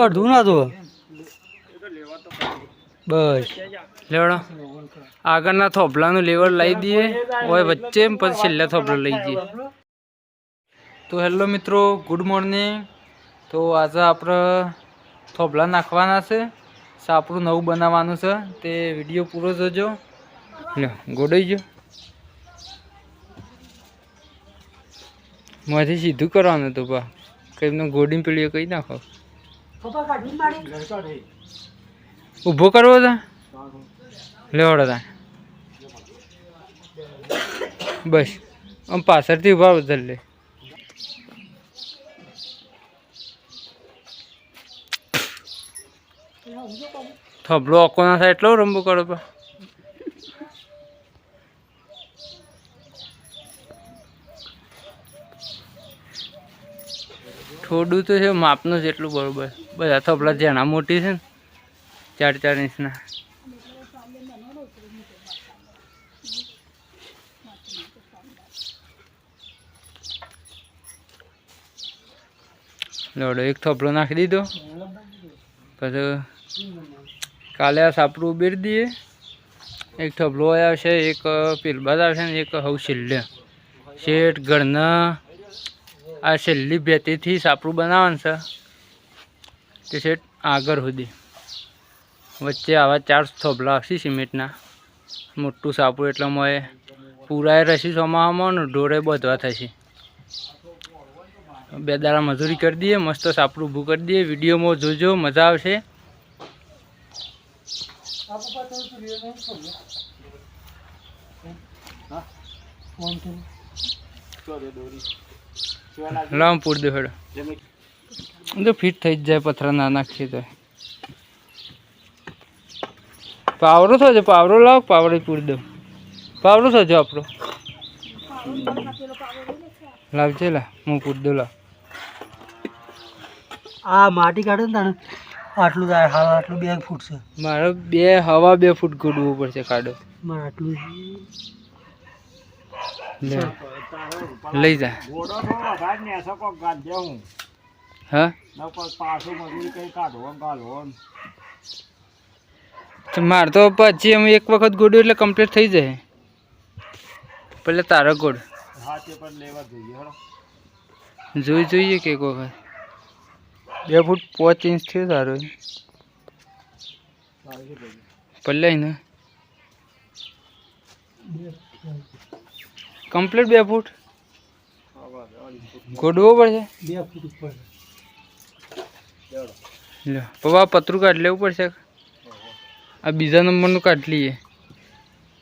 અડધું ના તો બસ લેવડો આગળના થોભલાનું લેવર લઈ દઈએ હોય વચ્ચે પછી છેલ્લા થોભલો લઈ જઈએ. તો હેલો મિત્રો, ગુડ મોર્નિંગ. તો આજે આપણે થોભલા નાખવાના છે, સાપરું નવું બનાવવાનું છે. તે વિડીયો પૂરો જોજો. લે ગોડાઈ ગયો, માથી સીધું કરવાનું હતું પા કઈ ગોડીને પીડીઓ કઈ નાખો. ઊભો કરવો તા લેવડો તા બસ આમ પાછળથી ઉભા બદલ લે. થોભલો ઓકો ના થાય એટલો રંબો કરો પા. થોડું તો છે માપનું જ એટલું બરોબર. બધા થોભલા જેના મોટી છે ને 4-4 ઇંચના. લોડો એક થોભલો નાખી દીધો. પછી કાલે આ સાપરું ઉબેરી દઈએ. એક થોભલો આવશે, એક પેલબાદ આવશે ને એક હવ છેલ્લે શેઠ ઘરના આ છેલ્લી ભેતીથી સાપરું બનાવવાનું છે તે શેઠ આગળ સુધી. વચ્ચે આવા 4 થોભલા આવશે સિમેન્ટના. મોટું સાપરું એટલે મોએ પૂરાએ રસી સોમાવામાં ને ઢોરે બધવા થશે. 2 દાડા મજૂરી કરી દઈએ, મસ્ત સાપરું ઊભું કરી દઈએ. વિડીયોમાં જોજો, મજા આવશે. લાવ પૂર દે હેડો તો ફિટ થઈ જ જાય. પથરા ના નાખીએ તો પાવરો થજો, પાવરો લાવ, પાવડો પૂર દો. પાવરો થજો આપણો લાવજે. લા હું પૂર દો. લાવ આ માટી કાઢે ને તાણે આટલું થાય. હા આટલું 2 ફૂટ છે મારે. 2 ફૂટ ગોડવું પડશે. કાઢો મારે આટલું લઈ જા. હા મારે તો પછી અમે એક વખત ગોડ્યું એટલે કમ્પ્લીટ થઈ જાય. પેલા તારા ગોળ જોઈએ કે એક વખત 2 ફૂટ 5 ઇંચ થયો તારો પલ્લે ને કમ્પ્લીટ 2 ફૂટ ગોડવો પડશે. 2 ફૂટ ઉપર લે પપ્પા પતરું કાઢ લેવું પડશે. આ બીજા નંબરનું કાઢ લઈએ.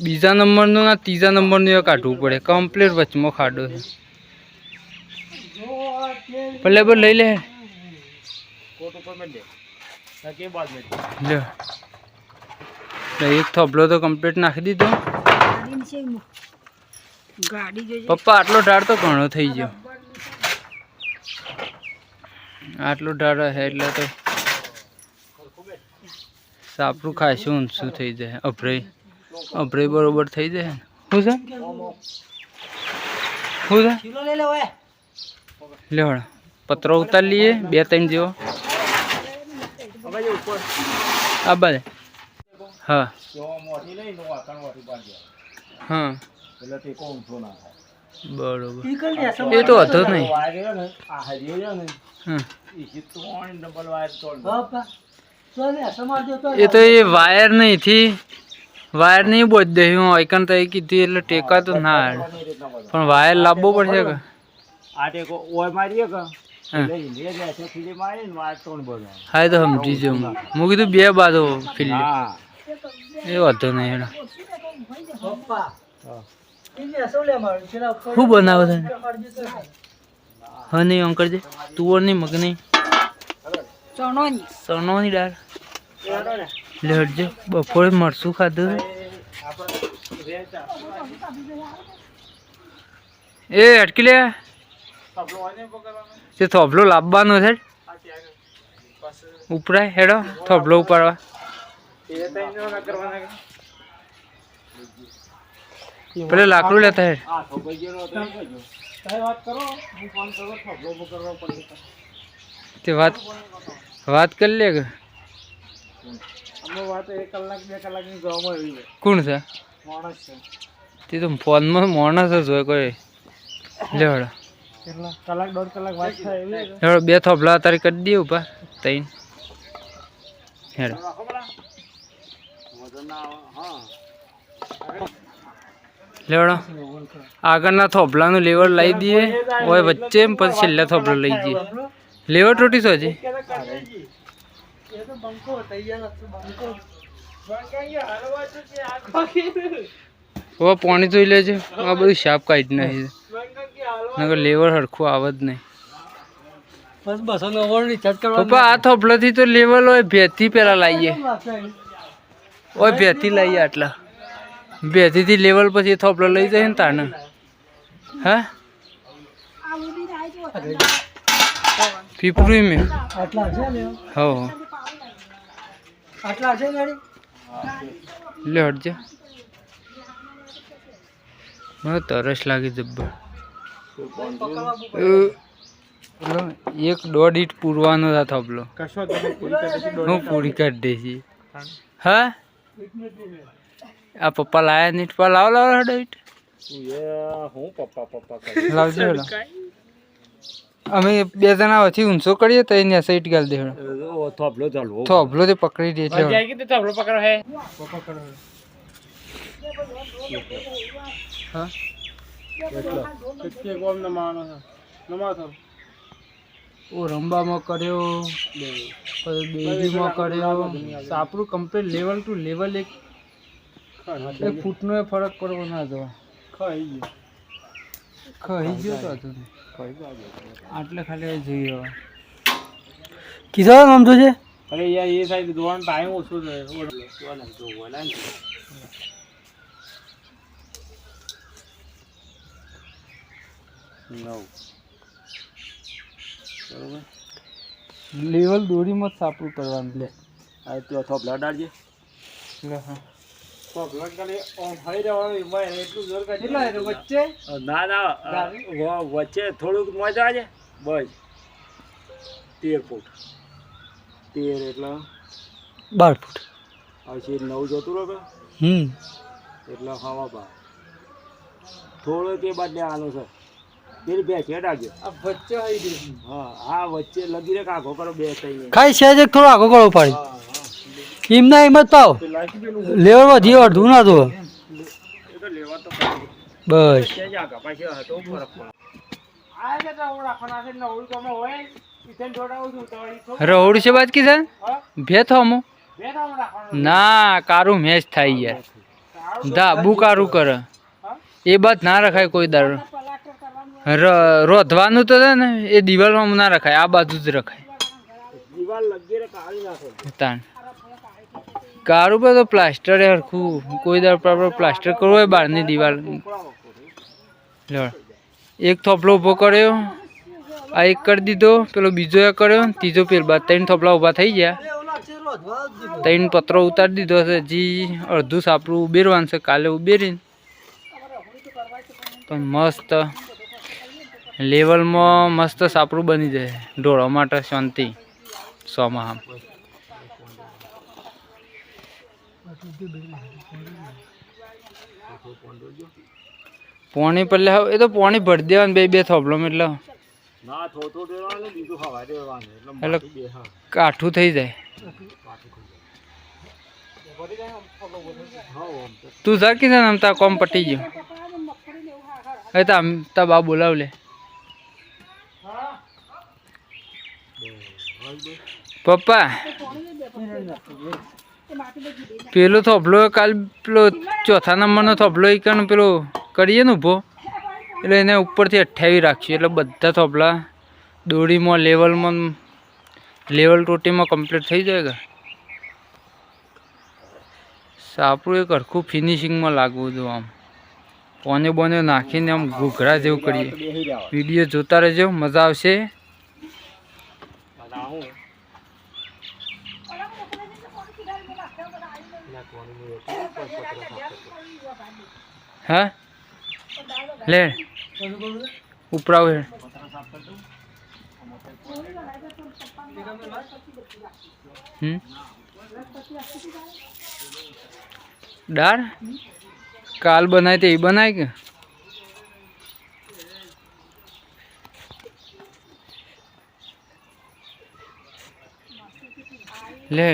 બીજા નંબરનું ના ત્રીજા નંબરનું એ કાઢવું પડે. કમ્પ્લીટ વચમાં ખાડો છે. પલ્લે પર લઈ લે. એક થોભલો તો કમ્પ્લીટ નાખી દીધો. પપ્પા આટલો ઢાળ તો ઘણો થઈ ગયો. આટલો ઢાળ છે એટલે તો સાપરું ખાશું ઊંચું થઈ જાય. અભરાઈ બરોબર થઈ જાય ને. શું છે લેવડા પતરો ઉતાર લઈએ 2-3 જેવો. આ બાજુ હા હા બરોબર. એ તો હતો નહીં. એ તો એ વાયર નહીં થી વાયર નહીં બોજ દે. હું આઈકન તો કીધું એટલે ટેકા તો ના પણ વાયર લાવવો પડશે કે હા એ તો સમજી જાઉં. હું કીધું 2 બાજુ ફિલ્ડ એ વાંધો નહીં. શું બનાવે છે? હા નહીં અંકલ છે તુવર ની મગની ચણોની દાળ લેડજો. બપોરે મરસું ખાધું. એ અટકી લે. તે થોભલો લાવવાનો છે ઉપરાય. હેડો થોભલો ઉપાડવા. પેલે લાકડું લેતા હે. તે વાત વાત કરી લે કે વાત 1 કલાક 2 કલાકની જોવામાં આવી છે. કોણ છે માણસ છે તે તો ફોનમાં માણસ જ હોય કોઈ લેવડો કેટલા કલાક 1.5 કલાક વાત થાય એવી છે. લેવડો બે થોભલા તારી કરી દે ઉભા તઈ હેડો લેવડો આગળના થોભલાનું લેવલ લઈ દઈએ ઓય વચ્ચે પછી છેલ્લા થોભલો લઈ જઈએ લેવર તૂટી છો હજી એ તો બંકો તૈયાર હતો બંકો હવે પાણી જોઈ લેજે આ બધું શાપ કાઢી નાખી નકર લેવર હરખું આવે જ નહીં બસ 299 રિચાર્જ કરવા પપ્પા આ થોભલાથી તો લેવલ હોય ભેથી પેલા લાવીએ ઓય ભેથી લાવીએ આટલા ભેથી લેવલ પછી થોભલો લઈ જાય ને તાને હા પીપરું મેં આટલા છે ને હો આટલા છે ગાડી લે હટજે મને તરસ લાગી જબ્બર 1.5 ઈંટ પૂરવાનો હતા થોભલો હું પૂરી કરી દઈશી હા આ પપ્પા લાયા નીટ પર લાવ હડો ઈટ લાવજો હેડો અમે 2 જણા પછી ઊંચો કરીએ તો એને સાઈડ ગાલ દે થોભલો તે પકડી દે એટલે હા ઓ રંબામાં કર્યો પછી બેજીમાં કર્યો સાપરું કમ્પ્લીટ લેવલ ટુ લેવલ એક ફૂટનો ફરક પડવો ના જો ખાઈ ગયો તો હતું આટલે ખાલી જોઈએ હવે કિસાન નામ તો છે અરે યાર એ સાઈડ જોવાનો ટાઈમ ઓછો છે લેવલ દોરીમાં જ સાપરું કરવાનું લે આ તો થોભલા ડાળજે લે હા થોભલા ખાલી ઓમ હઈ રહેવાનું એમાં એટલું જોર કાઢી કેટલા છે વચ્ચે ના વચ્ચે થોડુંક મજા છે બસ 13 ફૂટ 13 એટલે 12 ફૂટ પછી 9 જતું રહે એટલે હવા બા થોડો તે બાદ આનું છે પેલી બે છે ડાળજો આ વચ્ચે આવી ગઈ હા આ વચ્ચે લગી રે કાગો કરો બે થઈ ખાઈ છે જે થોડો આગો કરો પાડી એમના એમ જ પાવ લેવલ વધી અડધું ના તો લેવા તો બસ ત્યાં જ આગા પાછી હતો ફરક પડે આ કે તો રાખવાના છે નવડું તમે હોય ઇથેન જોડાવું છું તો રહોડ છે બાદ કિસાન ભેથ હમો બે નામ રાખવાના ના કારું મેચ થાય યાર ધાબુ કારું કરે એ બાદ ના રખાય કોઈ દાડો રોધવાનું તો છે ને એ દિવાલમાં ના રખાય આ બાજુ જ રખાય દીવાલ લગી રે કાળી નાખો તાન કારું પર તો પ્લાસ્ટર હરખું કોઈ દાડો પ્રોપર પ્લાસ્ટર કરવું હોય બહારની દિવાલ લો એક થોપલો ઊભો કર્યો આ એક કરી દીધો પેલો બીજો એક કર્યો ત્રીજો પેલ બાદ 3 થોપલા ઊભા થઈ ગયા 3 પત્રો ઉતારી દીધો છે હજી અડધું સાપરું ઉબેરવાનું છે કાલે ઉબેરીને પણ મસ્ત લેવલમાં મસ્ત સાપરું બની જાય ઢોળવા માટે શાંતિ સોમાં પોણી પહેલા એ તો પોણી ભરી દેવાનું બે થોભલોમાં એટલે ના થોડું દેવાનું બીજું ખવા દેવાનું એટલે કાઠું થઈ જાય તું જા કે છે ને તા કોમ પટી ગયો હવે તા બા બોલાવ લે પપ્પા પેલો થોભલો કાલ પેલો ચોથા નંબરનો થોભલો એ કણ પેલો કરીએ ને ઊભો એટલે એને ઉપરથી 28 રાખ્યું એટલે બધા થોભલા દોડીમાં લેવલમાં લેવલ ટોટીમાં કમ્પ્લીટ થઈ જાય કે સાપરું એક હરખું ફિનિશિંગમાં લાગવું હતું આમ પોને બોને નાખીને આમ ઘૂઘરા જેવું કરીએ વિડીયો જોતા રહેજો મજા આવશે હા લે ઉપરાવ દાળ કાલ બનાવી તે એ બનાવી કે લે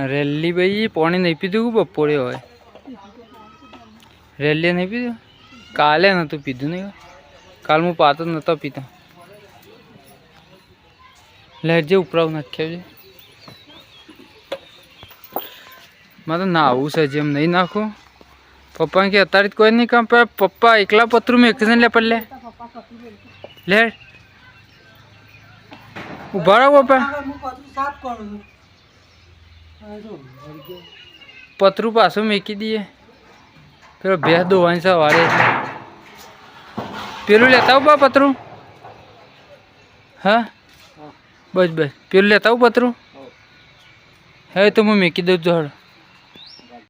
રેલી ભાઈ પાણી નહીં પીધું બપોરે હોય રેલી નહીં પીધું કાલે નહોતું પીધું નહીં કાલ હું પાતો જ નહોતો પીતો લેટ જે ઉપરાવ નાખ્યા છે મારે તો નાવું છે જેમ નહીં નાખું પપ્પાને કે અત્યારે કોઈ નહીં કામ પપ્પા એકલા પતરું મેં એકને લે પડલે લે ઉભા રહો પપ્પા પતરું પાછું મેકી દઈએ પેલો ભેંસ દોવાની છે વારે પેલું લેતા આવું બા પતરું હા બસ બસ પેલું લેતા આવું પતરું હે તો હું મેકી દઉં છું હળ